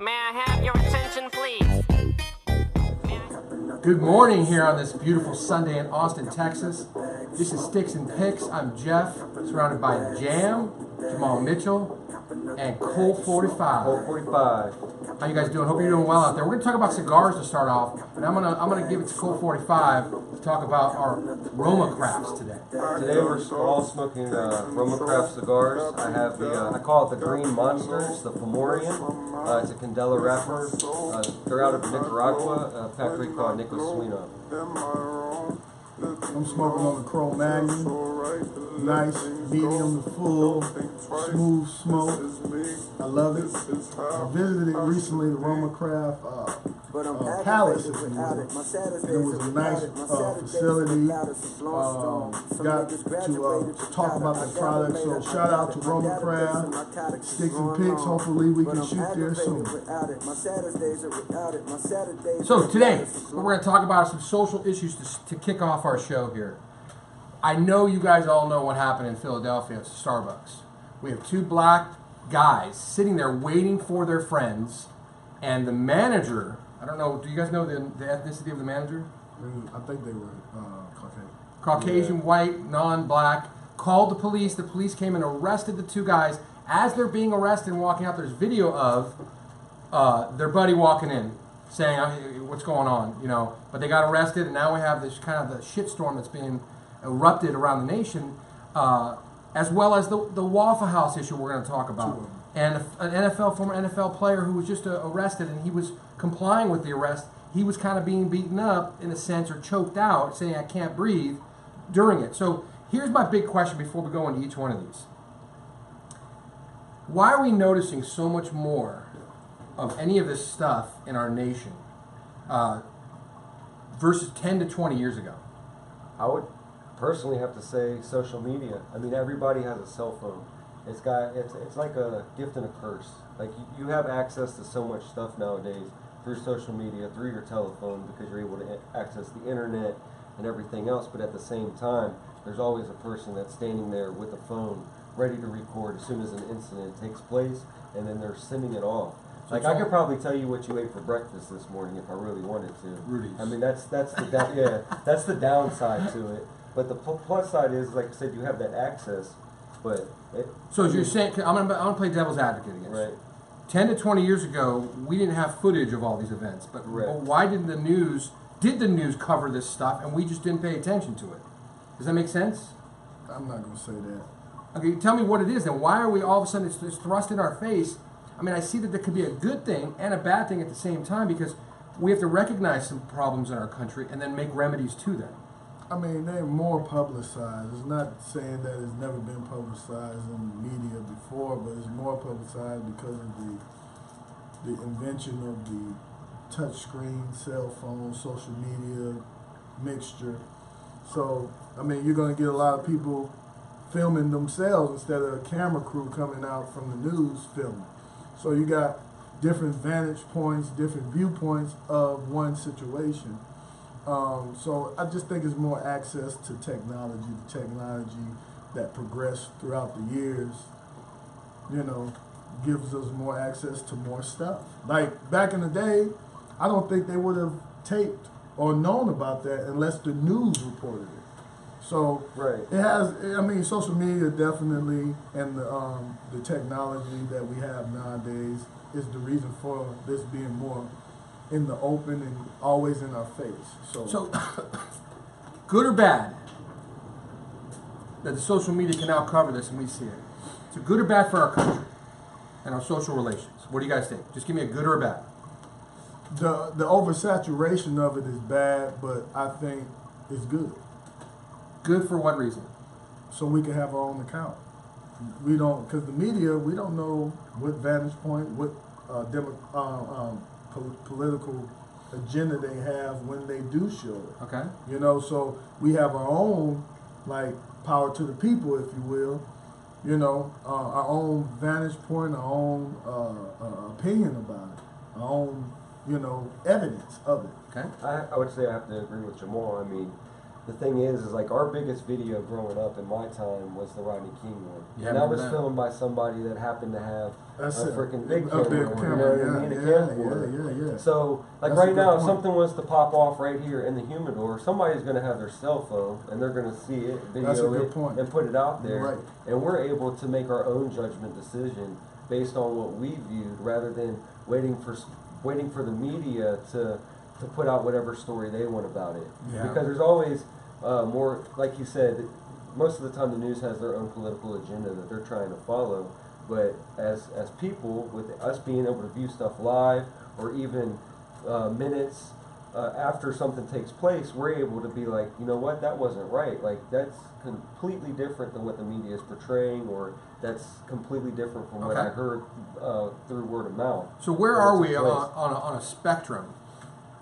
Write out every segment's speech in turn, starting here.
May I have your attention, please? Good morning here on this beautiful Sunday in Austin, Texas. This is Sticks and Picks. I'm Jeff, surrounded by Jam, Jamal Mitchell, and Cole 45. Cole 45. How you guys doing? Hope you're doing well out there. We're going to talk about cigars to start off, and I'm gonna give it to Cole 45 to talk about our Roma crafts today. Today we're all smoking Roma Craft cigars. I have I call it the Green Monsters, the Pomorian. It's a Candela wrapper. They're out of Nicaragua, a factory called Nico Suino. I'm smoking on the Chrome Magnum. Nice, medium to full, smooth smoke. I love it. I visited it recently, the Roma Craft Palace, if you will. It was a nice facility. Got to talk about the product, so shout out to Roma Craft, Sticks and Picks. Hopefully we can shoot there soon. So today, we're going to talk about some social issues to kick off our show here. I know you guys all know what happened in Philadelphia at Starbucks. We have two black guys sitting there waiting for their friends, and the manager, I don't know, do you guys know the ethnicity of the manager? I think they were Caucasian. Caucasian, yeah. White, non-black, called the police. The police came and arrested the two guys. As they're being arrested and walking out, there's video of their buddy walking in, saying, what's going on, you know. But they got arrested, and now we have this kind of the shitstorm that's being erupted around the nation, as well as the Waffle House issue we're going to talk about. And an former NFL player who was just arrested, and he was complying with the arrest. He was kind of being beaten up, in a sense, or choked out, saying, I can't breathe, during it. So here's my big question before we go into each one of these. Why are we noticing so much more of any of this stuff in our nation versus 10 to 20 years ago? I would personally have to say social media. I mean, everybody has a cell phone. It's like a gift and a curse. Like you have access to so much stuff nowadays through social media, through your telephone, because you're able to access the internet and everything else. But at the same time, there's always a person that's standing there with a phone, ready to record as soon as an incident takes place, and then they're sending it off. Like I could probably tell you what you ate for breakfast this morning if I really wanted to. Rudy's. I mean, that's the downside to it. But the plus side is, like I said, you have that access. But so as you're saying, I'm gonna play devil's advocate against you. 10 to 20 years ago, we didn't have footage of all these events. But why did the news cover this stuff and we just didn't pay attention to it? Does that make sense? I'm not gonna say that. Okay, tell me what it is then. Why are we all of a sudden it's thrust in our face? I mean, I see that there could be a good thing and a bad thing at the same time, because we have to recognize some problems in our country and then make remedies to them. I mean, they're more publicized. It's not saying that it's never been publicized in the media before, but it's more publicized because of the invention of the touchscreen, cell phone, social media mixture. So, I mean, you're going to get a lot of people filming themselves instead of a camera crew coming out from the news filming. So you got different vantage points, different viewpoints of one situation. So I just think it's more access to technology, the technology that progressed throughout the years, you know, gives us more access to more stuff. Like back in the day, I don't think they would have taped or known about that unless the news reported it. So it has, I mean, social media definitely, and the technology that we have nowadays is the reason for this being more in the open and always in our face. So good or bad that the social media can now cover this and we see it? So good or bad for our country and our social relations? What do you guys think? Just give me a good or a bad. The oversaturation of it is bad, but I think it's good. Good for what reason? So we can have our own account. We don't, because the media, we don't know what vantage point, what political agenda they have when they do show it. Okay. You know, so we have our own, like, power to the people, if you will. You know, our own vantage point, our own opinion about it, our own, you know, evidence of it. Okay. I would say I have to agree with Jamal. I mean, the thing is like our biggest video growing up in my time was the Rodney King one. Yeah, and that was that. filmed by somebody that happened to have That's a it. freaking big A camera. big you know camera, what I mean? A camcorder. yeah. So, like That's a right good now, if point. something was to pop off right here in the humidor, somebody's going to have their cell phone and they're going to see it, That's a video good it, point. and put it out there. Right. And we're able to make our own judgment decision based on what we viewed, rather than waiting for the media to put out whatever story they want about it. Yeah. Because there's always more, like you said, most of the time the news has their own political agenda that they're trying to follow. But as people, with us being able to view stuff live, or even minutes after something takes place, we're able to be like, you know what, that wasn't right. Like, that's completely different than what the media is portraying, or that's completely different from what Okay. I heard through word of mouth. So where That are took we place. on a spectrum?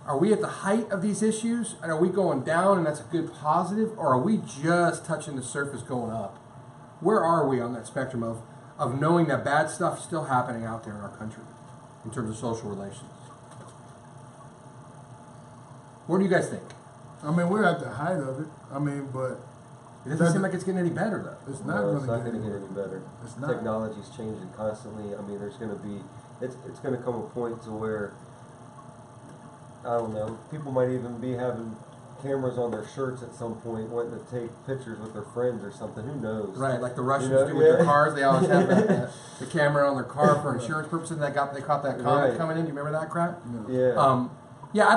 Are we at the height of these issues, and are we going down, and that's a good positive, or are we just touching the surface going up? Where are we on that spectrum of knowing that bad stuff is still happening out there in our country in terms of social relations? What do you guys think? I mean, we're at the height of it. I mean, but It doesn't seem like it's getting any better, though. it's not No, going it's to not get going to any get any better. It's not. Technology's changing constantly. I mean, there's going to be, it's going to come a point to where, I don't know, people might even be having cameras on their shirts at some point, wanting to take pictures with their friends or something. Who knows? Right, like the Russians You know, do with their yeah. cars. They always have the camera on their car for insurance purposes. They caught that comet Right. coming in. Do you remember that crap? Yeah. Yeah, I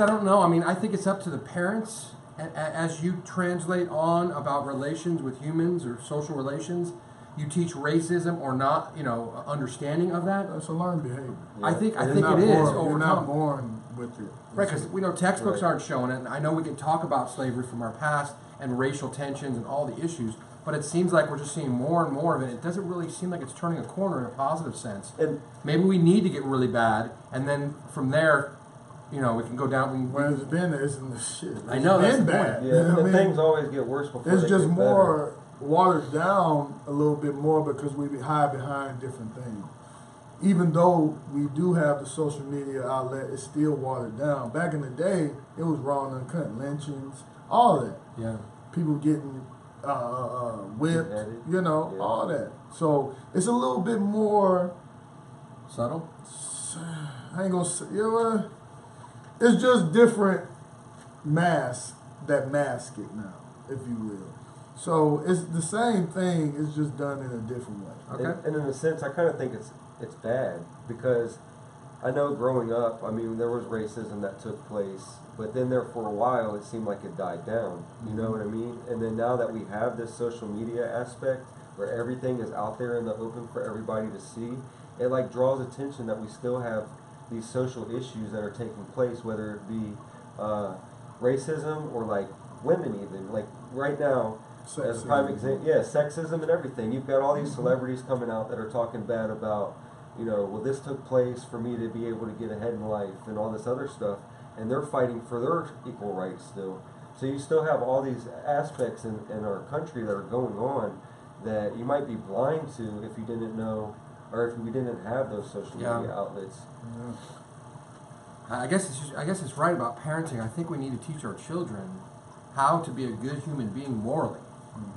don't know. I mean, I think it's up to the parents as you translate on about relations with humans or social relations. You teach racism or not, understanding of that. That's a learned behavior. I think You're it not is born- You're overcome. not born with it. Right, because we know textbooks Right. aren't showing it, and I know we can talk about slavery from our past and racial tensions and all the issues, but it seems like we're just seeing more and more of it. It doesn't really seem like it's turning a corner in a positive sense. And Maybe we need to get really bad, and then from there, we can go down. When it's been, it's in the shit. I know, It's that's been the bad. point. yeah, You know what I and mean? things always get worse before It's they just get more watered down a little bit more because we hide behind different things. Even though we do have the social media outlet, it's still watered down. Back in the day, it was raw and uncut, lynchings, all that. Yeah. People getting whipped, Beheaded. you know, Yeah. all that. So it's a little bit more. Subtle? I ain't gonna say, it's just different masks that mask it now, if you will. So it's the same thing, it's just done in a different way. Okay. And in a sense, I kind of think it's bad, because I know growing up, I mean, there was racism that took place, but then there for a while it seemed like it died down. You know what I mean? And then now that we have this social media aspect where everything is out there in the open for everybody to see, it like draws attention that we still have these social issues that are taking place, whether it be racism or like women even. Like right now, as a prime Sexism. example, yeah, sexism and everything. You've got all these celebrities coming out that are talking bad about, well, this took place for me to be able to get ahead in life and all this other stuff, and they're fighting for their equal rights still. So you still have all these aspects in our country that are going on that you might be blind to if you didn't know, or if we didn't have those social Yeah. media outlets. I guess it's right about parenting. I think we need to teach our children how to be a good human being morally.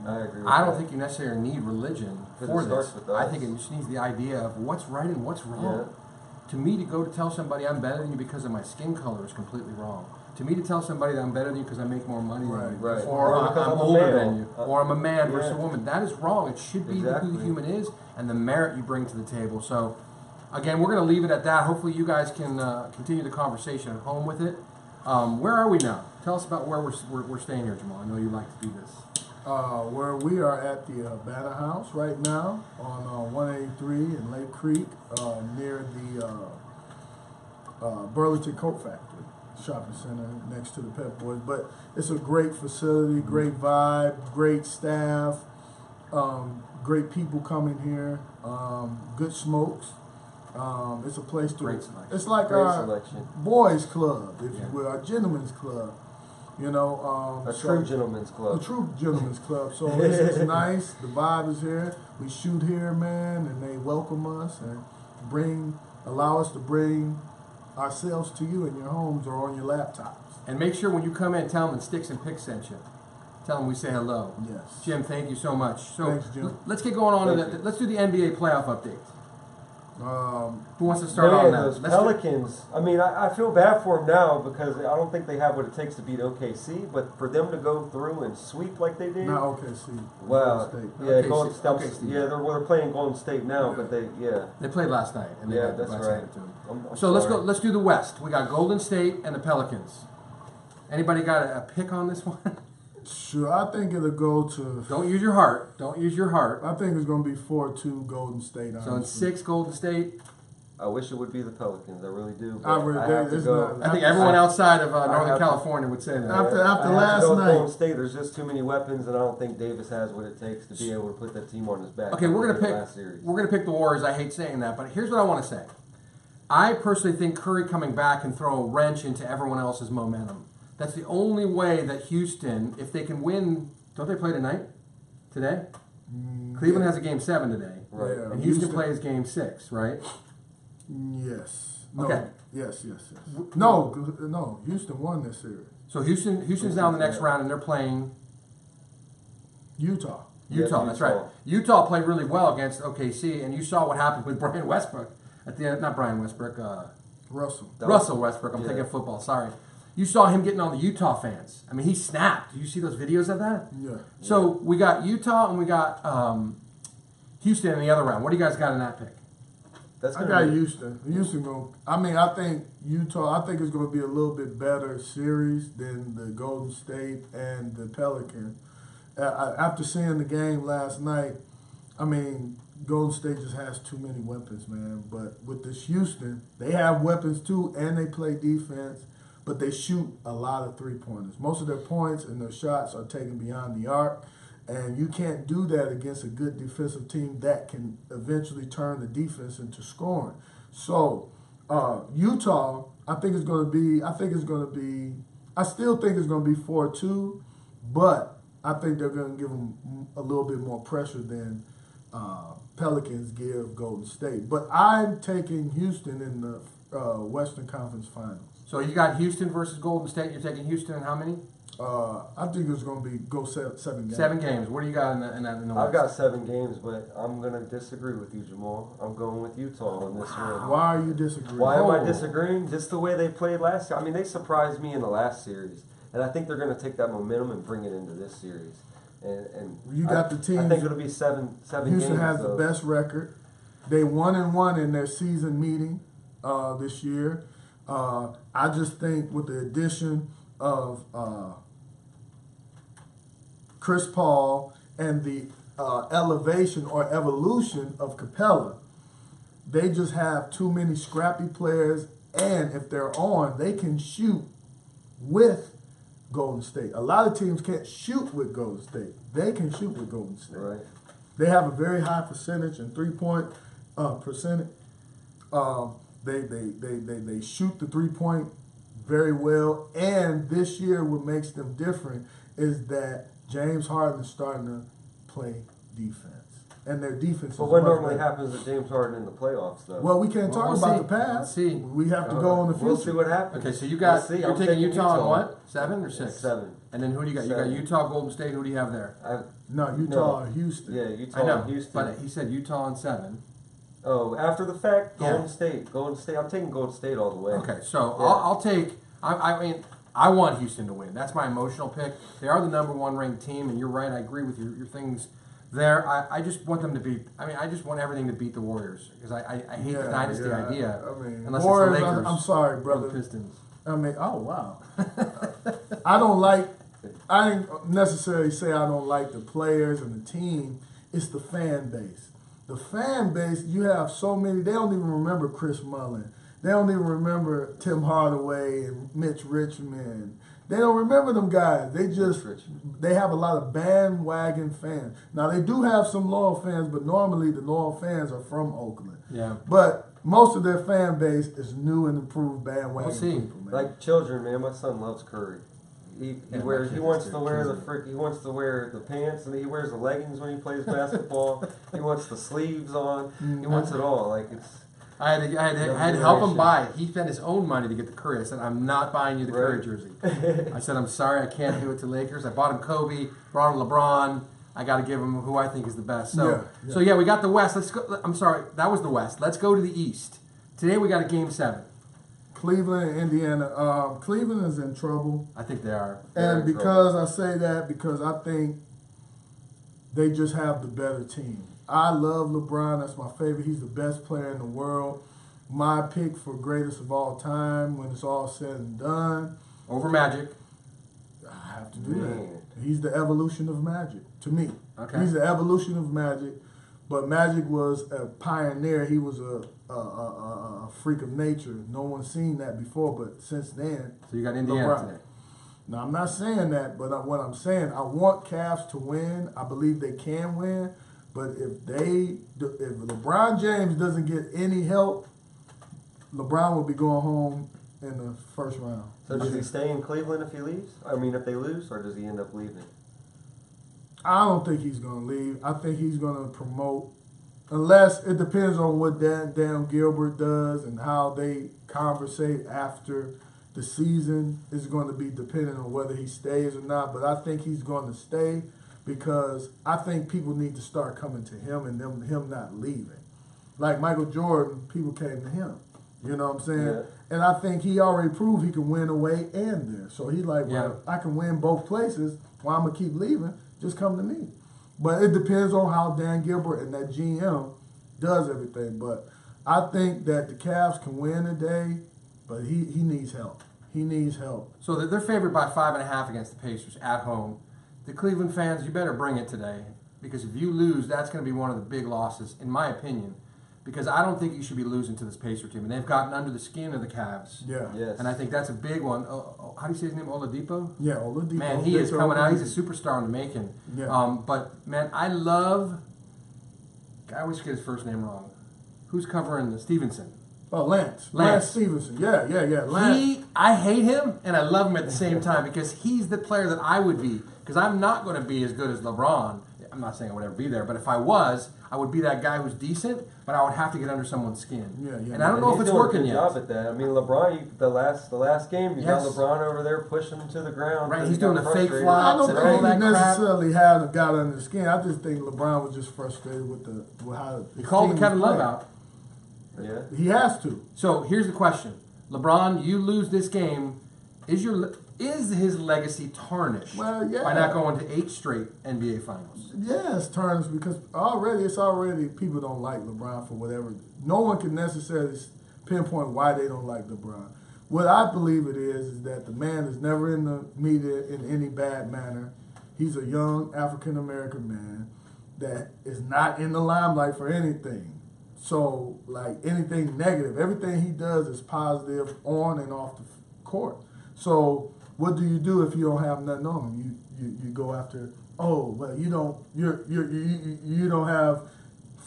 I agree with I don't that. think you necessarily need religion 'Cause for it starts this. with I us. think it just needs the idea of what's right and what's wrong. Yeah. To me, to go to tell somebody I'm better than you because of my skin color is completely wrong. To me, to tell somebody that I'm better than you because I make more money than you, Right. or Or because I'm I'm a older male. than you, or I'm a man versus a Yeah. woman, that is wrong. It should be who Exactly. the human is and the merit you bring to the table. So, again, we're going to leave it at that. Hopefully, you guys can continue the conversation at home with it. Where are we now? Tell us about where we're staying here, Jamal. I know you like to do this. Where we are at the Banner House right now on 183 in Lake Creek, near the Burlington Coat Factory shopping center next to the Pep Boys. But it's a great facility, great vibe, great staff, great people coming here, good smokes. It's a place to. Great selection. It's like Great our selection. boys' club, if Yeah. you will, our gentlemen's club. A true gentleman's A club. true gentleman's club. So it's nice. The vibe is here. We shoot here, man, and they welcome us and allow us to bring ourselves to you in your homes or on your laptops. And make sure when you come in, tell them that Sticks and Picks sent you. Tell them we say hello. Yes. Jim, thank you so much. So Thanks, Jim. let's get going on. Thank you. Let's do the NBA playoff update. Who wants to start Man, on that? those Let's do- Pelicans. I mean, I feel bad for them now because I don't think they have what it takes to beat OKC. But for them to go through and sweep like they did, Not OKC. wow, Golden State. yeah, OKC. Golden State. OKC. Yeah, they're playing Golden State now, Yeah. but They played last night, and they Yeah, had the that's Bucks right. handed to them. I'm So let's go. sorry. Let's do the West. We got Golden State and the Pelicans. Anybody got a pick on this one? Sure, I think it'll go to. Don't use your heart. Don't use your heart. I think it's going to be 4-2 Golden State. So in honestly. 6, Golden State. I wish it would be the Pelicans. I really do. But I really I do. have to It's go. not- I think everyone outside of I Northern have to- California would say that. After I have to last go with night- Golden State. There's just too many weapons, and I don't think Davis has what it takes to be able to put that team on his back. Okay, we're in the gonna last pick. series. We're gonna pick the Warriors. I hate saying that, but here's what I want to say. I personally think Curry coming back can throw a wrench into everyone else's momentum. That's the only way that Houston, if they can win, don't they play tonight? Today? Cleveland has a game 7 today, Right. Yeah. and Houston plays game 6, right? Yes. No. Okay. Yes. No. Houston won this series. So Houston's now in the next round, and they're playing Utah. Utah. Yeah, That's Utah. right. Utah played really well against OKC, and you saw what happened with Brian Westbrook at the end. Not Brian Westbrook. Russell. Russell Westbrook. I'm Yeah. thinking football. Sorry. You saw him getting on the Utah fans. I mean, he snapped. Did you see those videos of that? Yeah. So we got Utah and we got Houston in the other round. What do you guys got in that pick? That's I gonna got be- Houston. Houston going. I think Utah. I think it's going to be a little bit better series than the Golden State and the Pelicans. After seeing the game last night, I mean, Golden State just has too many weapons, man. But with this Houston, they have weapons too, and they play defense. But they shoot a lot of 3-pointers. Most of their points and their shots are taken beyond the arc. And you can't do that against a good defensive team that can eventually turn the defense into scoring. So Utah, I still think it's going to be 4-2, but I think they're going to give them a little bit more pressure than Pelicans give Golden State. But I'm taking Houston in the Western Conference Finals. So you got Houston versus Golden State. You're taking Houston in how many? I think it's going to go 7 games. 7 games. What do you got in the I've West? got 7 games, but I'm gonna disagree with you, Jamal. I'm going with Utah on this one. Why are you disagreeing? Why am I Oh. disagreeing? Just the way they played last year. I mean, they surprised me in the last series, and I think they're going to take that momentum and bring it into this series. And You got the I teams. think it'll be seven Houston games. has so. the best record. They 1-1 in their season meeting this year. I just think with the addition of Chris Paul and the elevation or evolution of Capella, they just have too many scrappy players, and if they're on, they can shoot with Golden State. A lot of teams can't shoot with Golden State. They can shoot with Golden State. Right. They have a very high percentage in 3-point percentage. They shoot the 3-point very well, and this year what makes them different is that James Harden is starting to play defense, and their defense. But is what much normally better. happens to James Harden in the playoffs, though? Well, we can't talk we'll about see. the past. Let's see. We have to go on the future. We'll see what happens. Okay, so you got We'll see. you're I'm taking Utah on what? 7 or 6? 7. And then who do you got? You got 7. Utah, Golden State. Who do you have there? No, Utah or Houston. Yeah, Utah I know, and Houston. but he said Utah on 7. Oh, after the fact, Yeah. Golden State. Golden State. I'm taking Golden State all the way. Okay, so Yeah. I'll take. I mean, I want Houston to win. That's my emotional pick. They are the number 1 ranked team, and you're right. I agree with your things there. I just want them to beat. I mean, I just want everything to beat the Warriors because I hate the dynasty idea. I mean, unless Warriors, it's the Lakers. I'm sorry, or the brother. Pistons. I mean, oh wow. I don't like. I didn't necessarily say I don't like the players and the team. It's the fan base. The fan base. You have so many. They don't even remember Chris Mullin. They don't even remember Tim Hardaway and Mitch Richmond. They don't remember them guys. They have a lot of bandwagon fans. Now they do have some loyal fans, but normally the loyal fans are from Oakland. Yeah. But most of their fan base is new and improved bandwagon We'll see. people, man. Like children, man. My son loves Curry. He Yeah, my wears. kid He does wants too. to wear the Kills me. frick. He wants to wear the pants, and he wears the leggings when he plays basketball. He wants the sleeves on. He wants it all. Like it's. I had to help him buy it. He spent his own money to get the Curry. I said, I'm not buying you the Curry jersey. I said, I'm sorry, I can't do it to Lakers. I bought him Kobe, brought him LeBron. I got to give him who I think is the best. So, we got the West. Let's go. I'm sorry, that was the West. Let's go to the East. Today we got a Game 7. Cleveland and Indiana. Cleveland is in trouble. I think they are. And because I say that, because I think they just have the better team. I love LeBron. That's my favorite. He's the best player in the world. My pick for greatest of all time when it's all said and done. Over Magic. I have to do that. He's the evolution of Magic, to me. Okay. He's the evolution of Magic. But Magic was a pioneer. He was a freak of nature. No one's seen that before, but since then. So you got Indiana LeBron. today. Now, I'm not saying that, but what I'm saying, I want Cavs to win. I believe they can win. But if LeBron James doesn't get any help, LeBron will be going home in the first round. So does he stay in Cleveland if he leaves? I mean, if they lose, or does he end up leaving? I don't think he's going to leave. I think he's going to promote, unless it depends on what Dan Gilbert does and how they conversate after the season is going to be dependent on whether he stays or not. But I think he's going to stay because I think people need to start coming to him and him not leaving. Like Michael Jordan, people came to him. You know what I'm saying? Yeah. And I think he already proved he can win away and there. So he's like, well, I can win both places. Why I'm going to keep leaving? Just come to me. But it depends on how Dan Gilbert and that GM does everything. But I think that the Cavs can win today, but he needs help. He needs help. So they're favored by 5.5 against the Pacers at home. The Cleveland fans, you better bring it today, because if you lose, that's going to be one of the big losses, in my opinion, because I don't think you should be losing to this Pacer team, and they've gotten under the skin of the Cavs. Yeah. Yes. And I think that's a big one. How do you say his name? Oladipo? Yeah, Oladipo. Man, he is coming out. He's a superstar in the making. Yeah. But, man, I always get his first name wrong. Who's covering the Stevenson? Oh, Lance Stevenson. Yeah. Lance. I hate him and I love him at the same time because he's the player that I would be. Because I'm not going to be as good as LeBron. I'm not saying I would ever be there, but if I was, I would be that guy who's decent, but I would have to get under someone's skin. Yeah. And I don't know if it's working yet. He's doing a good job at that. I mean, LeBron, the last game, you got LeBron over there pushing him to the ground. Right, he's doing the fake frustrated. fly. I don't and all think he that necessarily had got under the skin. I just think LeBron was just frustrated with how He called the Kevin Love out. Yeah. He has to. So here's the question: LeBron, you lose this game. Is his legacy tarnished Well, yeah. by not going to 8 straight NBA Finals? Yeah, it's tarnished because it's already people don't like LeBron for whatever. No one can necessarily pinpoint why they don't like LeBron. What I believe it is that the man is never in the media in any bad manner. He's a young African American man that is not in the limelight for anything. So, like anything negative, everything he does is positive on and off the court. So, what do you do if you don't have nothing on him? You go after. Oh, well, you don't have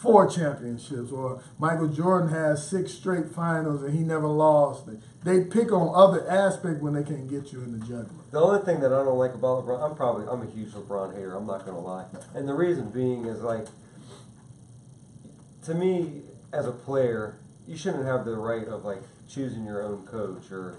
4 championships, or Michael Jordan has 6 straight finals and he never lost. They pick on other aspects when they can get you in the jugular. The only thing that I don't like about LeBron, I'm a huge LeBron hater. I'm not gonna lie, and the reason being is like, to me, as a player, you shouldn't have the right of like choosing your own coach or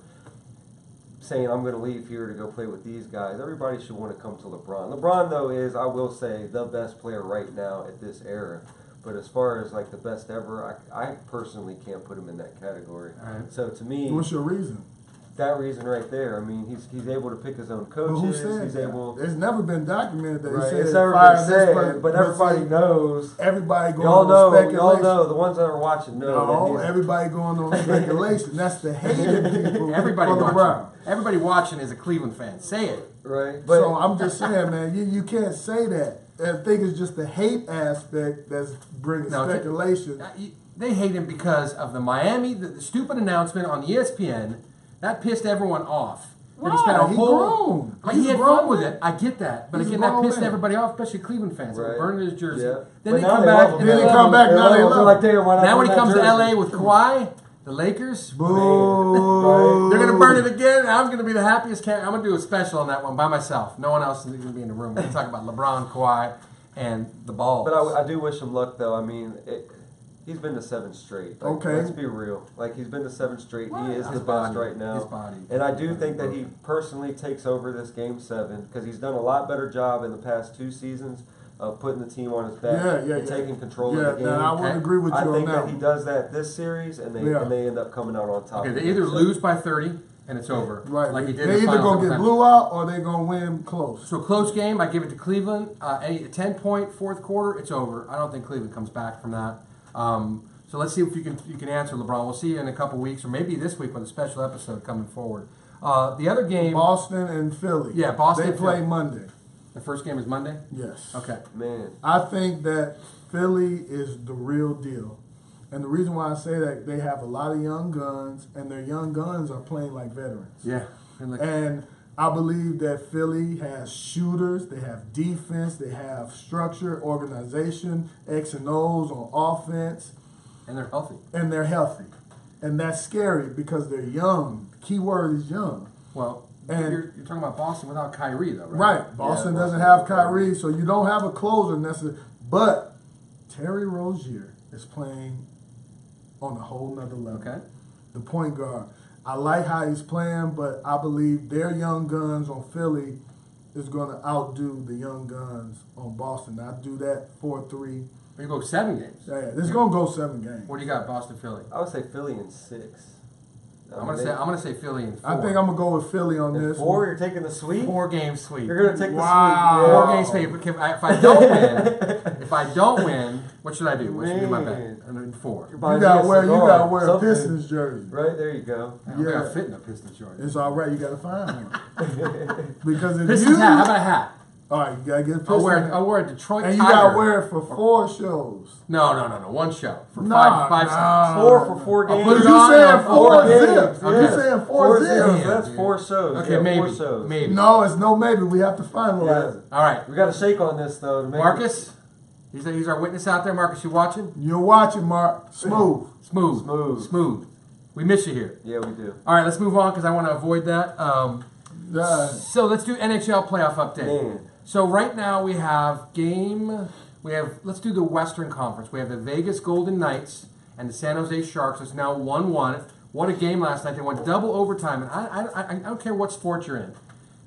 saying I'm going to leave here to go play with these guys. Everybody should want to come to LeBron. LeBron, though, is, I will say, the best player right now at this era. But as far as like the best ever, I personally can't put him in that category. Right. So to me, What's your reason? that reason right there. I mean, he's able to pick his own But who coaches. said He's that? able. It's never been documented that Right. he said It's never fire been this person, said, but everybody knows. Everybody going Y'all on know. speculation. Y'all know. The ones that are watching know. No, that he's- everybody going on speculation. That's the hated people Everybody for watching. LeBron. Everybody watching is a Cleveland fan. Say it. Right. But So I'm just saying, man, you can't say that. I think it's just the hate aspect that's bringing No, speculation. They hate him because of the the stupid announcement on ESPN. That pissed everyone off. That he spent a He whole. grown. But He's he had a grown fun with man. it. I get that. But He's a again, that grown pissed man. everybody off, especially Cleveland fans. That were Right. burning his jersey. Yeah. Then But they now come they back. love him. and Then they they love come him. back, now they They're love like, him. "Damn, why not Now when put he that comes to jersey?" LA with Kawhi, the Lakers, Boo. they're gonna burn it again. And I'm gonna be the happiest cat. I'm gonna do a special on that one by myself. No one else is gonna be in the room. We're gonna talk about LeBron, Kawhi, and the Balls. But I do wish him luck, though. I mean, He's been to 7 straight. Like, Okay. Let's be real. Like, he's been to 7 straight. He is His the body, best right now. his body. And I do think that he personally takes over this Game 7 because he's done a lot better job in the past 2 seasons of putting the team on his back and taking control of the game. Yeah, I would agree with you I on think that. that he does that this series, and they end up coming out on top. Okay, of they Game either 7. lose by 30 and it's over. Right. Like he did They in the either finals gonna a get couple blew out or they gonna win close. So close game, I give it to Cleveland. A 10-point fourth quarter, it's over. I don't think Cleveland comes back from that. So let's see if you can answer, LeBron. We'll see you in a couple weeks, or maybe this week with a special episode coming forward. The other game, Boston and Philly. Yeah, Boston They and play Philly. Monday. the first game is Monday. Yes. Okay. Man. I think that Philly is the real deal. And the reason why I say that, they have a lot of young guns, and their young guns are playing like veterans. Yeah. And I believe that Philly has shooters, they have defense, they have structure, organization, X and O's on offense, And they're healthy. and they're healthy. And that's scary because they're young. The key word is young. Well, And- you're talking about Boston without Kyrie, though, right? Right. Boston Yeah, doesn't Boston have Kyrie, so you don't have a closer necessarily. But Terry Rozier is playing on a whole nother level. Okay. The point guard. I like how he's playing, but I believe their young guns on Philly is going to outdo the young guns on Boston. I do that 4-3. You go 7 games. Yeah, this is going to go 7 games. What do you got, Boston, Philly? I would say Philly in 6. I'm gonna say Philly in 4. I think I'm going to go with Philly on in this 4. one. You're taking the sweep. 4-game sweep. You're gonna take the Wow. sweep. 4 games sweep. If I don't win, what should I do? What should be my bet? Man. And then 4. You're You buying got me to wear a something. Pistons jersey. Right there, you go. I don't think Yeah. I fit in a Pistons jersey. It's all right. You got to find one. Because if Pistons you, hat. How about a hat? all right, you got to get a I'll Pistons wear hat. a Detroit And you Tiger. got to wear it for 4 shows. No. 1 show for Nah, five nah. seconds. 4 for 4 I'll games. put But it you on saying on 4 games. zips. Yeah. You saying 4 4 zips. zips. Yeah, That's dude. 4 shows. Okay, Yeah, maybe. 4 shows. Maybe. No, it's no maybe. We have to finalize Yeah. it. All right, We got to shake on this though. To make Marcus. He's our witness out there. Marcus, you watching? You're watching, Mark. Smooth. Smooth. We miss you here. Yeah, we do. All right, let's move on because I want to avoid that. Yeah. So let's do NHL playoff update. Man. So right now we have let's do the Western Conference. We have the Vegas Golden Knights and the San Jose Sharks. It's now 1-1. What a game last night. They went double overtime. And I don't care what sport you're in.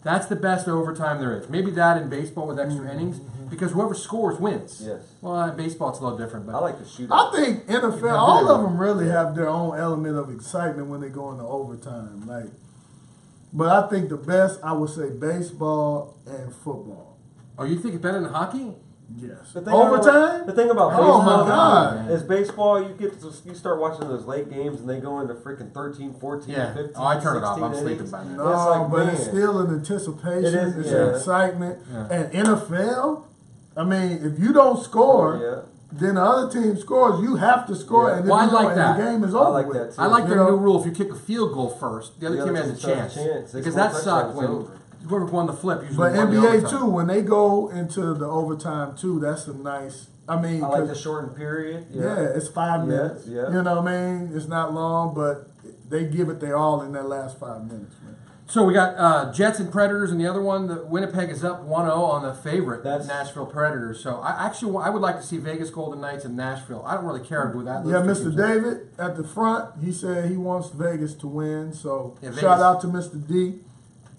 That's the best overtime there is. Maybe that in baseball with extra innings because whoever scores wins. Yes. Well, in baseball it's a little different. But I like the shootout. I think NFL, all of them really have their own element of excitement when they go into overtime. But I think the best, I would say baseball and football. Oh, you think it's better than hockey? Yes. The thing Overtime? The thing about Oh, baseball my God. is baseball. You start watching those late games and they go into freaking 13, 14, Yeah. 15, Oh, I turn it off. 16 I'm sleeping innings. by then. No, It's like, but man. it's still an anticipation. It is, It's yeah. an excitement. Yeah. And NFL, I mean, if you don't score, Yeah. then the other team scores. You have to score, Yeah. and, if Well, I you don't, like that. and the game is I over like with. that too. I like You their know? new rule. If you kick a field goal first, the other team has a chance. It's Because one that sucked touchdown, when it's over. whoever won the flip usually But won the NBA overtime. too, when they go into the overtime too, that's a nice. I mean, I like the 'cause- shortened period. yeah, it's 5 Yeah, minutes. yeah. You know what I mean? It's not long, but they give it their all in that last 5 minutes, man. So we got Jets and Predators, and the other one, the Winnipeg is up 1-0 on the favorite, That's- Nashville Predators. So I would like to see Vegas Golden Knights and Nashville. I don't really care who that. Yeah, those two Mr. teams are. David at the front, he said he wants Vegas to win. So Yeah, shout Vegas. out to Mr. D.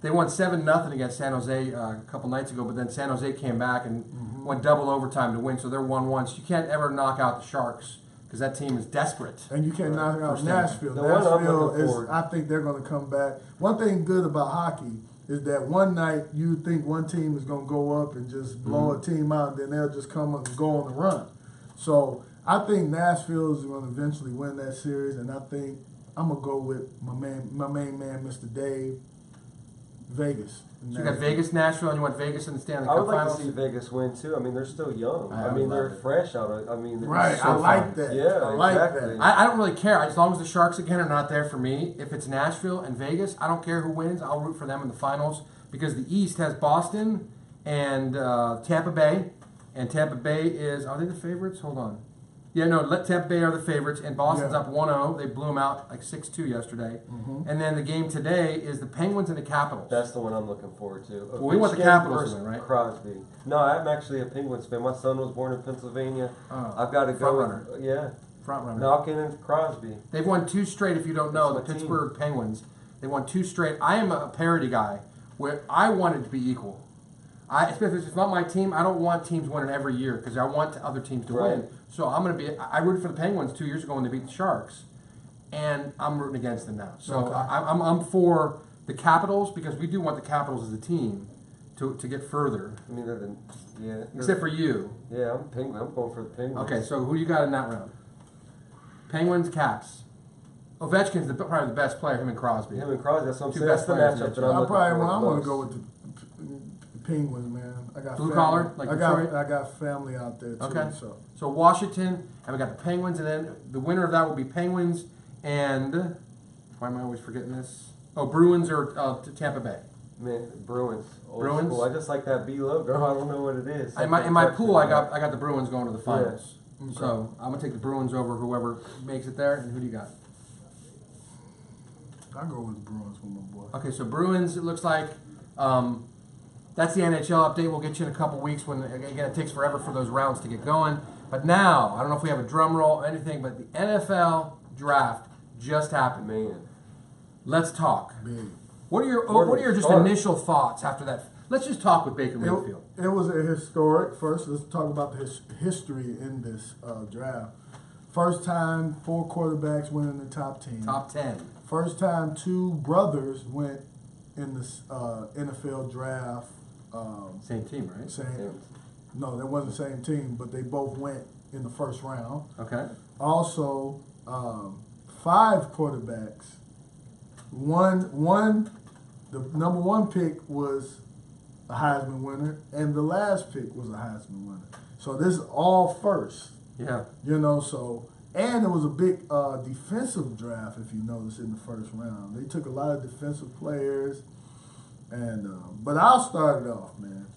They won 7-0 against San Jose a couple nights ago, but then San Jose came back and went double overtime to win. So they're 1-1. So you can't ever knock out the Sharks because that team is desperate. And you can't knock out First Nashville. The one I'm Nashville looking is, forward- I think they're going to come back. One thing good about hockey is that one night you think one team is going to go up and just blow a team out, and then they'll just come and go on the run. So I think Nashville is going to eventually win that series, and I think I'm going to go with my main man, Mr. Dave, Vegas. So you got Vegas, Nashville, and you want Vegas in the Stanley I Cup would like Finals? to see Vegas win too. I mean, they're still young. I I mean, would they're love it. fresh out of. I mean, they're Right, so I like fun. that. Yeah, I like exactly. that. I don't really care. As long as the Sharks again are not there for me. If it's Nashville and Vegas, I don't care who wins. I'll root for them in the finals because the East has Boston and Tampa Bay. And Tampa Bay are they the favorites? Hold on. Yeah, no, Tampa Bay are the favorites, and Boston's Yeah. up 1-0. They blew them out like 6-2 yesterday. And then the game today is the Penguins and the Capitals. That's the one I'm looking forward to. Well, we want the Ovechkin Capitals versus to win, right? Crosby. No, I'm actually a Penguins fan. My son was born in Pennsylvania. Oh, I've got to go. front runner. Yeah. front runner. Knocking into Crosby. They've won 2 straight. If you don't know, the That's my team. Pittsburgh Penguins. They won 2 straight. I am a parity guy where I want it to be equal. Especially if it's not my team, I don't want teams winning every year because I want other teams to Right. win. So I'm going to be. I rooted for the Penguins 2 years ago when they beat the Sharks, and I'm rooting against them now. So Okay. I'm for the Capitals because we do want the Capitals as a team to get further. I mean, they're Except for you. Yeah, I'm going for the Penguins. Okay, so who you got in that round? Penguins, Caps. Ovechkin's probably the best player. Him and Crosby. Him and Crosby. That's what I'm Two saying. That's best the players in matchup that that I'm I looking probably for. I'm gonna most. go with the Penguins, man. I got Blue family. collar, like Detroit? I got family out there too. Okay. So Washington, and we got the Penguins, and then the winner of that will be Penguins and why am I always forgetting this? Oh, Bruins or Tampa Bay. Man, Bruins. Old Bruins? School. I just like that B logo. I don't know what it is. In my pool, I got the Bruins going to the finals. Yeah. So I'm gonna take the Bruins over whoever makes it there. And who do you got? I go with the Bruins with my boy. Okay, so Bruins. It looks like that's the NHL update. We'll get you in a couple weeks. When again, it takes forever for those rounds to get going. But now, I don't know if we have a drum roll or anything, but the NFL draft just happened. Man. Let's talk. Big. What are your Where do what are we your just start? initial thoughts after that? Let's just talk with Baker Mayfield. It was a historic. First, let's talk about the history in this draft. First time 4 quarterbacks went in the top 10. Top 10. First time 2 brothers went in the NFL draft. Same team, right? No, they wasn't the same team, but they both went in the first round. Okay. Also, 5 quarterbacks. The number 1 pick was a Heisman winner, and the last pick was a Heisman winner. So this is all first. Yeah. And it was a big defensive draft, if you notice, in the first round. They took a lot of defensive players, and but I'll start it off, man.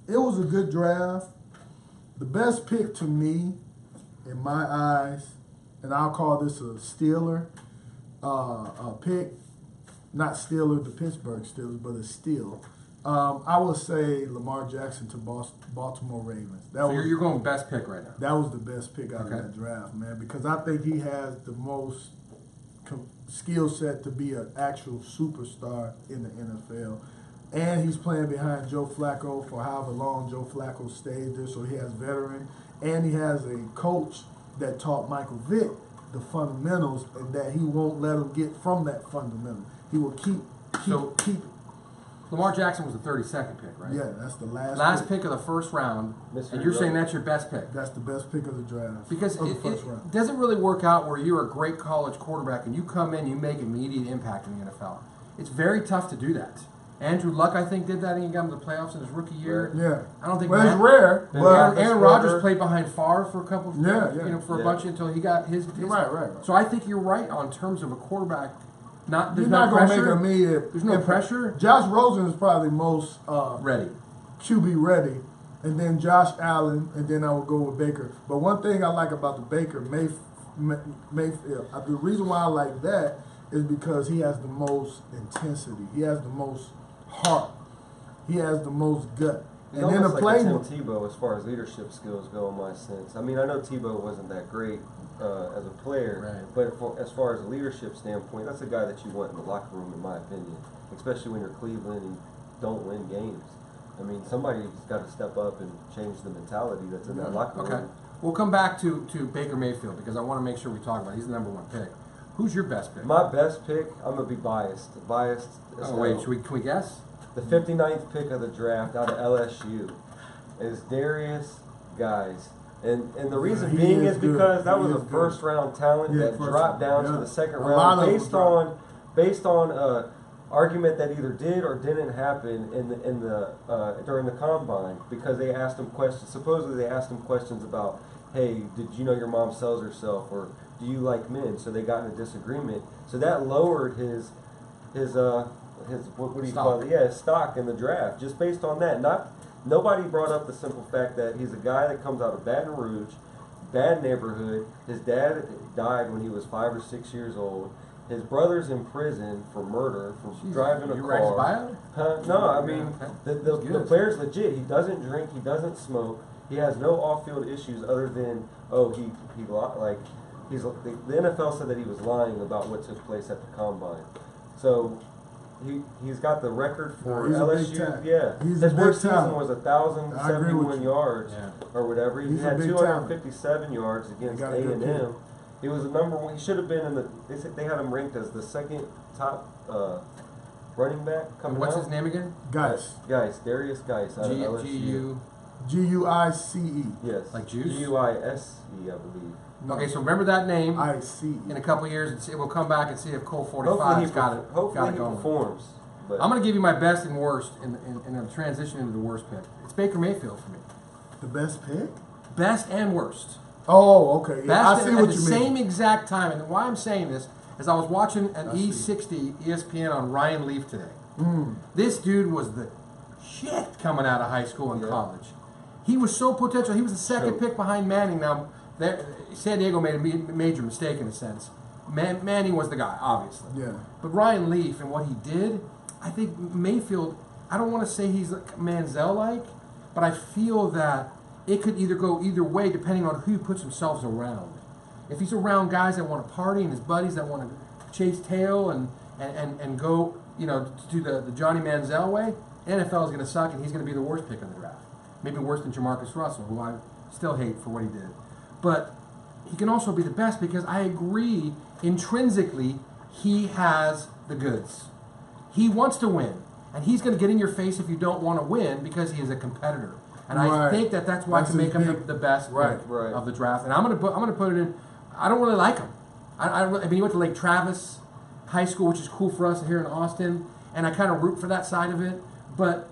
It was a good draft. The best pick to me, in my eyes, and I'll call this a Steeler pick, not Steeler, the Pittsburgh Steelers, but a steal. I would say Lamar Jackson to Baltimore Ravens. So you're going best pick right now. That was the best pick out of that draft, man, because I think he has the most skill set to be an actual superstar in the NFL. And he's playing behind Joe Flacco for however long Joe Flacco stayed there, so he has veteran. And he has a coach that taught Michael Vick the fundamentals, and that he won't let him get from that fundamental. He will keep Lamar Jackson was the 32nd pick, right? Yeah, that's the last pick of the first round, and you're saying that's your best pick. That's the best pick of the draft. Because of the it first round. doesn't really work out where you're a great college quarterback and you come in, you make immediate impact in the NFL. It's very tough to do that. Andrew Luck, I think, did that, and he got into the playoffs in his rookie year. Yeah. I don't think it's rare. But Aaron Rodgers played behind Favre for a couple of a bunch until he got his right. So I think you're right on terms of a quarterback. There's You're no not going to pressure. make immediate. There's no pressure. Josh Rosen is probably most ready. QB ready, and then Josh Allen, and then I will go with Baker. But one thing I like about the Baker Mayfield, the reason why I like that is because he has the most intensity. He has the most heart. He has the most gut. He's and then the almost like play. a Tim Tebow as far as leadership skills go, in my sense. I mean, I know Tebow wasn't that great as a player, but as far as a leadership standpoint, that's a guy that you want in the locker room, in my opinion. Especially when you're Cleveland and don't win games. I mean, somebody's got to step up and change the mentality that's in that locker room. Okay. We'll come back to Baker Mayfield because I want to make sure we talk about it. He's the number 1 pick. Who's your best pick? My best pick, I'm going to be biased. Oh, wait, can we guess? The 59th pick of the draft out of LSU is Darius Guys. And the reason being is because that was a first-round talent that dropped down to the second round based on argument that either did or didn't happen during the combine, because they asked him questions. Supposedly they asked him questions about, hey, did you know your mom sells herself, or do you like men? So they got in a disagreement. So that lowered his what do you call it? Yeah, his stock in the draft, just based on that. Nobody brought up the simple fact that he's a guy that comes out of Baton Rouge, bad neighborhood. His dad died when he was 5 or 6 years old. His brother's in prison for murder, for driving a car. You write his bio? No, I mean, the player's legit. He doesn't drink, he doesn't smoke, he has no off-field issues other than, he the NFL said that he was lying about what took place at the combine. So he's got the record for He's a big LSU. time. Yeah, He's his a worst big season time. was I agree with 1,071 you. yards or whatever. He He's a had big 257 yards against got a good A&M. He was the number one. He should have been in the. They had him ranked as the second top running back coming What's out. his name again? Geis. Darius Geis out of LSU. G-U. G-U-I-C-E. Yes. Like juice? G-U-I-S-E, I believe. No. Okay, so remember that name. I-C-E. In a couple of years, we'll come back and see if Cole 45's Hopefully got it he going. performs. But I'm going to give you my best and worst in a transition into the worst pick. It's Baker Mayfield for me. The best pick? Best and worst. Oh, okay. Yeah, Best I see at what the you same mean. exact time. And why I'm saying this is I was watching an I see. E60 ESPN on Ryan Leaf today. Mm. This dude was the shit coming out of high school and Yeah. college. He was so potential. He was the second Sure. pick behind Manning. Now, San Diego made a major mistake in a sense. Manning was the guy, obviously. Yeah. But Ryan Leaf and what he did, I think Mayfield, I don't want to say he's like Manziel-like, but I feel that it could either go either way depending on who he puts himself around. If he's around guys that want to party and his buddies that want to chase tail and go, to do the Johnny Manziel way, NFL is going to suck and he's going to be the worst pick in the draft. Maybe worse than Jamarcus Russell, who I still hate for what he did. But he can also be the best because I agree intrinsically he has the goods. He wants to win, and he's going to get in your face if you don't want to win because he is a competitor. And I Right. think that's why I That's can make his him big- the best Right, pick right. of the draft. And I'm going to put it in. I don't really like him. I mean, he went to Lake Travis High School, which is cool for us here in Austin, and I kind of root for that side of it. But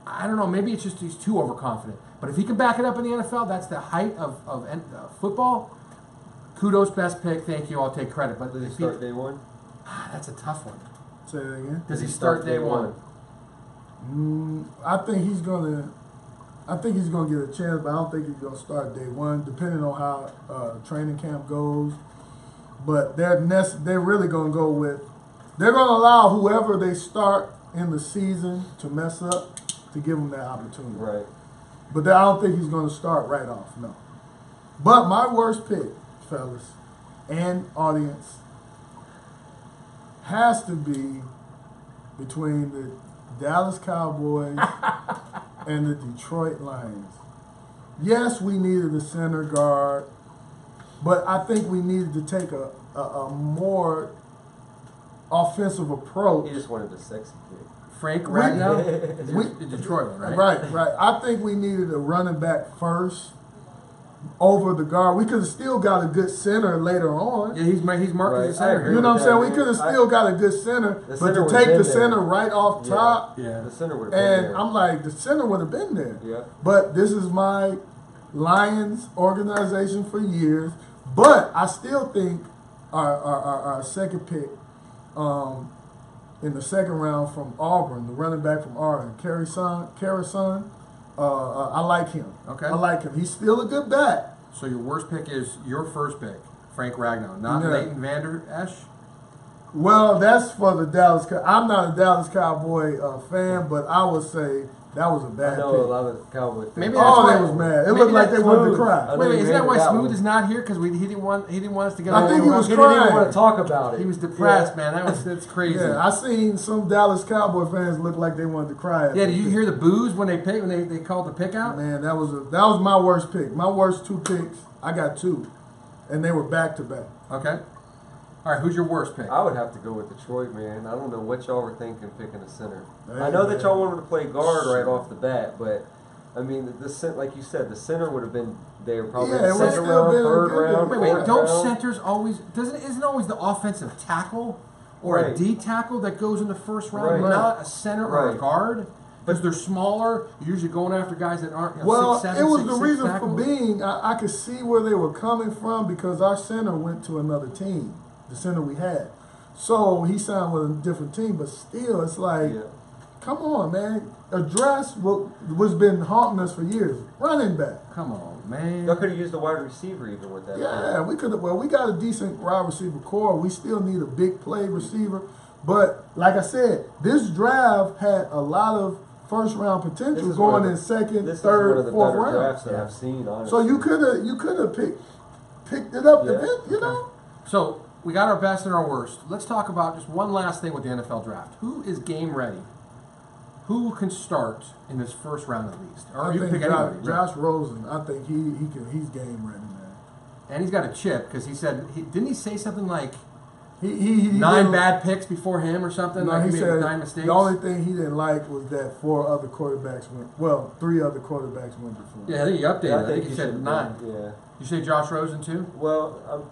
I don't know. Maybe it's just he's too overconfident. But if he can back it up in the NFL, that's the height of football. Kudos, best pick. Thank you. I'll take credit. But Does he if start day one? that's a tough one. Say that again. Does he start day one? I think he's gonna get a chance, but I don't think he's gonna start day one, depending on how training camp goes. But they're really gonna go with. They're gonna allow whoever they start in the season to mess up to give them that opportunity. Right. But I don't think he's gonna start right off. No. But my worst pick, fellas, and audience, has to be between the Dallas Cowboys and the Detroit Lions. Yes, we needed a center guard, but I think we needed to take a more offensive approach. He just wanted the sexy kid. Frank Ragnow, we- the Detroit one, right? Right. I think we needed a running back first over the guard. We could have still got a good center later on. Yeah, he's marked Right, as a center I here. You know what I'm saying? We man. could have still got a good center, The but center to would've take been the there. center right off Yeah. top, Yeah. The center would have been and there. I'm like, the center would have been there. Yeah. But this is my Lions organization for years. But I still think our second pick in the second round from Auburn, the running back from Auburn, Carrison, I like him. Okay. I like him. He's still a good back. So your worst pick is your first pick, Frank Ragnow, not Yeah. Leighton Vander Esch. Well, that's for the Dallas. I'm not a Dallas Cowboy fan, but I would say that was a I bad know pick. a lot of Cowboy fans. Maybe Oh, that's they why- was mad. It maybe looked like that's they wanted to Smooth. cry. I know Wait, you is that hated why that Smooth one. is not here? Because he didn't want us to get. I think he was He didn't even crying. want to talk about it. He was depressed, Yeah. man. That's crazy. Yeah, I seen some Dallas Cowboy fans look like they wanted to cry. Yeah, did you hear the boos when they called the pick out? Man, that was my worst pick. My worst two picks. I got two, and they were back to back. Okay. All right, who's your worst pick? I would have to go with Detroit, man. I don't know what y'all were thinking picking a center. Hey, I know that man. y'all wanted to play guard right off the bat, but I mean, like you said, the center would have been there probably Yeah, it would second still round, been a third good- round. Wait, fourth don't round. centers always isn't always the offensive tackle or a Right. D tackle that goes in the first round, Right. not a center or a Right. guard? Because they're smaller, you're usually going after guys that aren't. Well, 6'7", it was 6'6" the reason for tackles. being. I could see where they were coming from because our center went to another team, the center we had. So he signed with a different team, but still, it's like, Yeah. come on, man. Address what was been haunting us for years. Running back. Come on, man. Y'all could have used a wide receiver even with that. Yeah, we could have. Well, we got a decent wide receiver core. We still need a big play receiver. But like I said, this draft had a lot of first round This potential is one going of in the- second, This is one of third, the fourth better round. drafts that I've seen, honestly. So you could have picked picked it up. Yeah. You know. So we got our best and our worst. Let's talk about just one last thing with the NFL draft. Who is game ready? Who can start in this first round at least? Or I you can think pick anybody. Josh Rosen. I think he's game ready, man. And he's got a chip because he said didn't he say something like He 9 bad picks before him or something? No, like he made said 9 mistakes. the only thing he didn't like was that 3 other quarterbacks went before. Yeah, I think he updated. Yeah, I think he should said have 9. been, Yeah. You say Josh Rosen too? Well,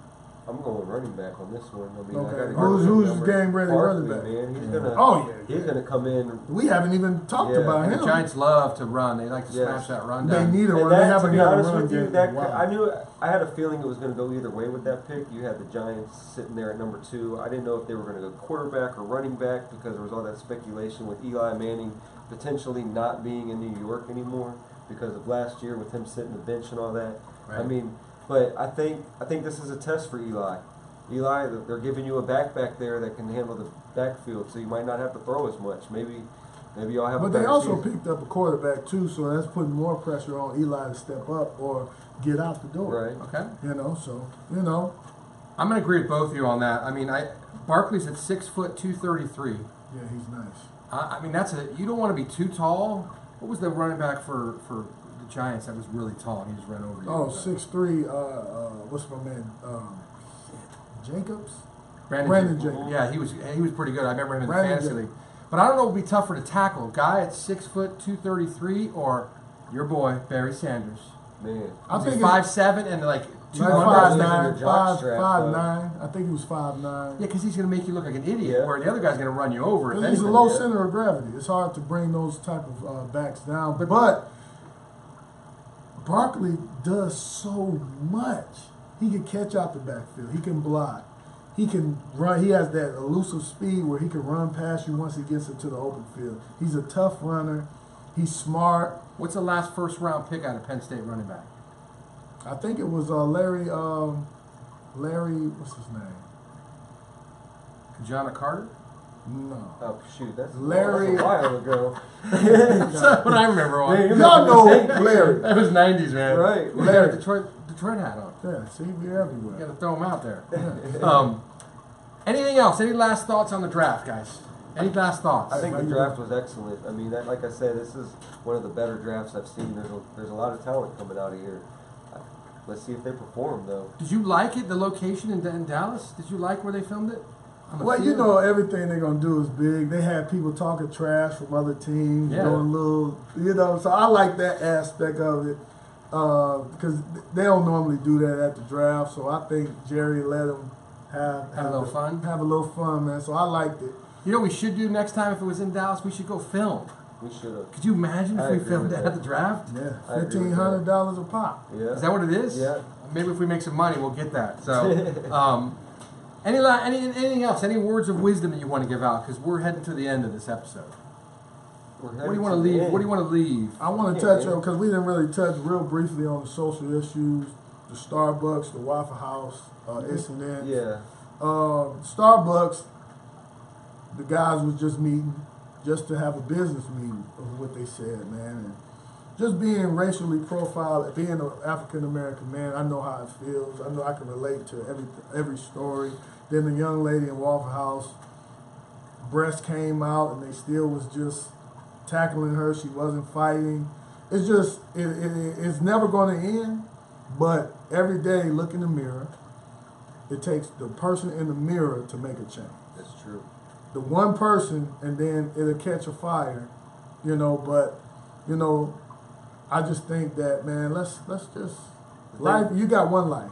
I'm going running back on this one. I mean, Okay. I gotta Who's number. game ready Barkley, running back? Man, he's Yeah. gonna. Yeah. He's gonna come in. We haven't even talked Yeah, about And him. the Giants love to run. They like to Yes. smash that run They down. need a And run. They that, to haven't be had a honest run with you, game in that a while. I had a feeling it was going to go either way with that pick. You had the Giants sitting there at number 2. I didn't know if they were going to go quarterback or running back because there was all that speculation with Eli Manning potentially not being in New York anymore because of last year with him sitting the bench and all that. Right. I mean, but I think this is a test for Eli. Eli, they're giving you a back there that can handle the backfield, so you might not have to throw as much. Maybe y'all have. But a they better also season. picked up a quarterback too, so that's putting more pressure on Eli to step up or get out the door. Right. Okay. I'm going to agree with both of you on that. I mean, Barkley's at 6 foot 233. Yeah, he's nice. I mean, you don't want to be too tall. What was the running back for the Giants that was really tall and he just ran over you? Oh, 6'3", what's my man? Jacobs? Brandon Jacobs. Yeah, he was pretty good. I remember him in the Brandon fantasy Jacobs. league. But I don't know what would be tougher to tackle, a guy at 6 foot 233 or your boy Barry Sanders. Man. I think 5'7" and like 200. Like 5'9", jock strap, 5'9". I think he was 5'9". Yeah, because he's going to make you look like an idiot, Yeah. where the other guy's going to run you over. if He's a anything. low yeah. center of gravity. It's hard to bring those type of backs down. But Barkley does so much. He can catch out the backfield. He can block. He can run. He has that elusive speed where he can run past you once he gets into the open field. He's a tough runner. He's smart. What's the last first round pick out of Penn State running back? I think it was Larry, what's his name? Kajana Carter? No. Oh shoot, that's Larry- a while ago. That's what I remember. Man, you Y'all know made- Larry. That was 90s, man. Right. He got a Detroit hat on. Yeah, see, we're You everywhere. got to throw him out there. Anything else? Any last thoughts on the draft, guys? Any last thoughts? I think the draft was excellent. I mean, like I said, this is one of the better drafts I've seen. There's a lot of talent coming out of here. Let's see if they perform, though. Did you like it, the location in Dallas? Did you like where they filmed it? On the Well, you field? know, everything they're going to do is big. They have people talking trash from other teams, Yeah. doing little, so I like that aspect of it because they don't normally do that at the draft. So I think Jerry let them have a little fun? Have a little fun, man. So I liked it. You know what we should do next time if it was in Dallas? We should go film. We should have. Could you imagine if I we agree filmed with it that. at the draft? Yeah, I agree with $1,500 a pop. Yeah. Is that what it is? Yeah. Maybe if we make some money, we'll get that. So, anything else? Any words of wisdom that you want to give out? Because we're heading to the end of this episode. What do you want to leave? What do you want to leave? I want to Yeah, touch man. on, because we didn't really touch real briefly on the social issues, the Starbucks, the Waffle House incident. Yeah. Starbucks, the guys was just meeting just to have a business meeting of what they said, man. And just being racially profiled, being an African American man, I know how it feels. I know I can relate to every story. Then the young lady in Waffle House, breast came out and they still was just tackling her. She wasn't fighting. It's just, it's never going to end, but every day look in the mirror. It takes the person in the mirror to make a change. That's true. The one person, and then it'll catch a fire, but, I just think that, man, let's just, life, you got one life.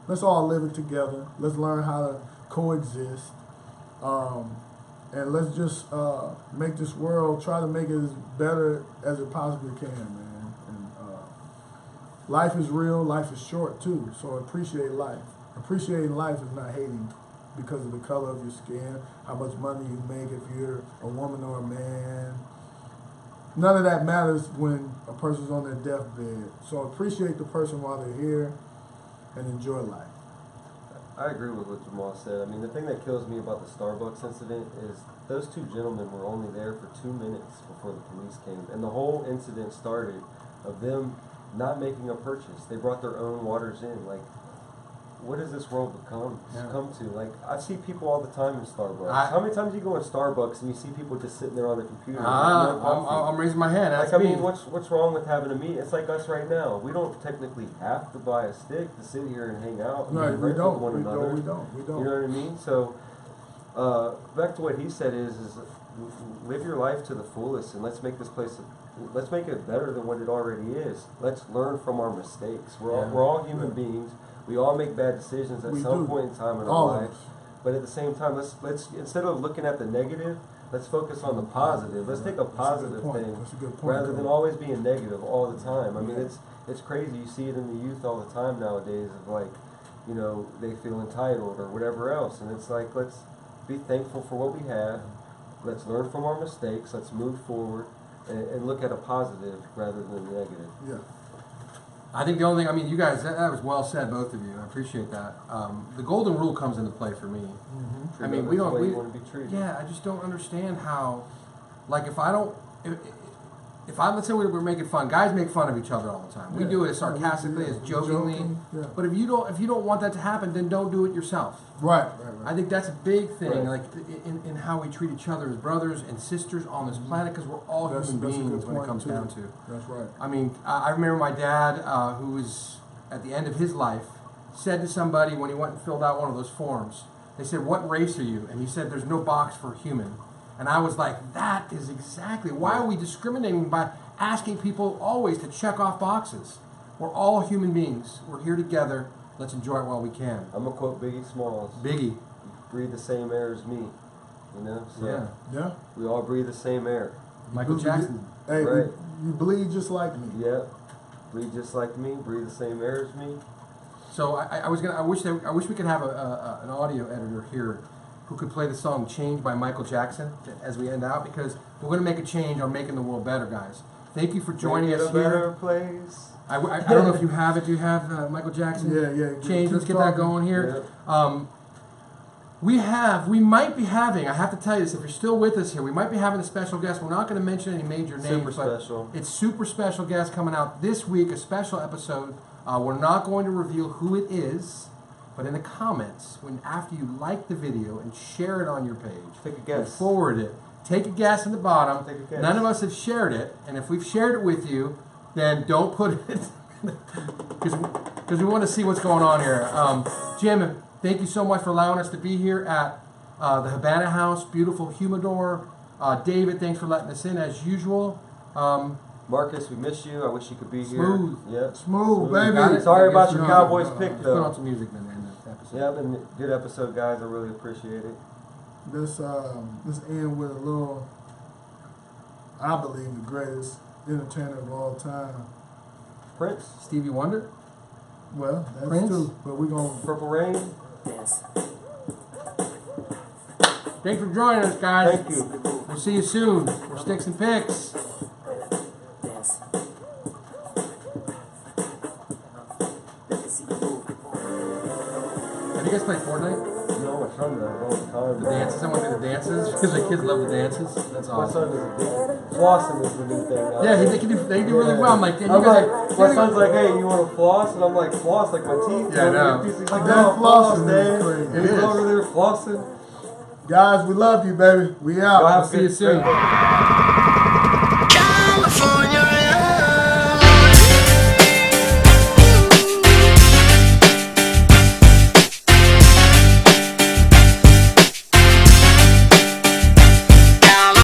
Let's all live it together. Let's learn how to coexist. And let's just make this world, try to make it as better as it possibly can, man. And life is real, life is short too, so appreciate life. Appreciating life is not hating because of the color of your skin, how much money you make, if you're a woman or a man. None of that matters when a person's on their deathbed. So appreciate the person while they're here and enjoy life. I agree with what Jamal said. I mean, the thing that kills me about the Starbucks incident is those two gentlemen were only there for 2 minutes before the police came. And the whole incident started of them not making a purchase. They brought their own waters in. Like, what has this world come to? Like, I see people all the time in Starbucks. I- How many times do you go in Starbucks and you see people just sitting there on their computer? I'm raising my hand. That's Like, I me. mean, what's wrong with having a meeting? It's like us right now. We don't technically have to buy a stick to sit here and hang out. No, and we interact don't. with one We another. don't. We don't. You know what I mean? So, back to what he said is live your life to the fullest, and let's make this place, let's make it better than what it already is. Let's learn from our mistakes. We're all human beings. We all make bad decisions at some point in time in our All of life. us. But at the same time, let's instead of looking at the negative, let's focus on the positive. Let's take a positive thing That's a good point, rather than always being negative all the time. I mean, it's crazy. You see it in the youth all the time nowadays of like, you know, they feel entitled or whatever else. And it's like, let's be thankful for what we have. Let's learn from our mistakes. Let's move forward and look at a positive rather than a negative. Yeah. I think the only thing, I mean, you guys, that was well said, both of you. I appreciate that. The golden rule comes into play for me. Mm-hmm. I mean, Treat others the way you want to be treated. Yeah, I just don't understand how, like, if let's say we're making fun, guys make fun of each other all the time. We do it as sarcastically, as jokingly. Yeah. But if you don't want that to happen, then don't do it yourself. Right. I think that's a big thing, Right. like in how we treat each other as brothers and sisters on this planet, because we're all That's human a good beings when it point, comes too. down to. That's right. I mean, I remember my dad, who was at the end of his life, said to somebody when he went and filled out one of those forms, they said, "What race are you?" And he said, "There's no box for human." And I was like, that is exactly, why are we discriminating by asking people always to check off boxes? We're all human beings. We're here together. Let's enjoy it while we can. I'm gonna quote Biggie Smalls. Biggie. You breathe the same air as me. You know? So Yeah. Yeah. we all breathe the same air. Michael Jackson. Hey, Right. you bleed just like me. Yeah. Breathe just like me, breathe the same air as me. So I wish we could have an audio editor here who could play the song "Change" by Michael Jackson as we end out, because we're going to make a change on making the world better, guys. Thank you for joining Make it us a better here. place. I don't know if you have it. Do you have Michael Jackson? Yeah. Change. Let's Keep get that talking. going here. We might be having, I have to tell you this, if you're still with us here, we might be having a special guest. We're not going to mention any major names, Super but special. it's super special guest coming out this week, a special episode. We're not going to reveal who it is, but in the comments, after you like the video and share it on your page, Take a guess. and forward it, take a guess in the bottom. Take a guess. None of us have shared it, and if we've shared it with you, then don't put it, because we want to see what's going on here. Jim, thank you so much for allowing us to be here at the Habana House, beautiful humidor. David, thanks for letting us in as usual. Marcus, we miss you. I wish you could be Smooth. here. Yep. Smooth, baby. Got it? Sorry about Yes, your no. Cowboys pick, Let's put on though. some music then in the episode. Yeah, been a good episode, guys. I really appreciate it. Let's end with a little, I believe, the greatest entertainer of all time. Prince, Stevie Wonder? Well, that's Prince? too, but we're going to Purple Rain. Thanks for joining us, guys. Thank you. We'll see you soon. We're Sticks and Picks. Have you guys played Fortnite? No, my son does all the time. The dances? I want to do the dances because the kids love the dances. That's My awesome. son is a big flossing is the new thing. Now. Yeah, they do really well. I'm like, damn, I'm you guys like, are, my son's like, hey, you want to floss? And I'm like, floss like my teeth. Yeah, I know. He's like, That no, floss, flossing is Dad. crazy. And he's It is. over there flossing. Guys, we love you, baby. We out. Y'all have We'll a see you good- soon.